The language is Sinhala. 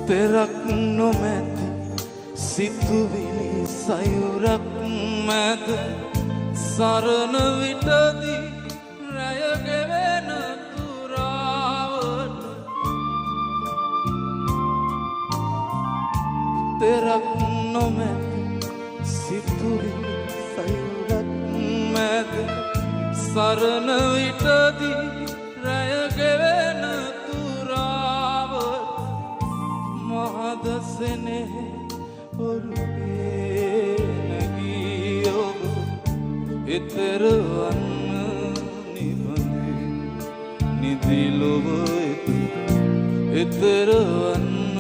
තෙරක් නොමැති සිතුවිලි සයුරක් මැද සරණ විටදී රැය ගෙවෙන තුරාවට තෙරක් නොමැති සිතුවිලි සයුරක් මැද සරණ විටදී රැය ගෙවෙන තුරාවට මහදසනේ ඔරුවේ නැගී ඔබ එතරවන්න නිබඳේ නිදිලොව එතරවන්න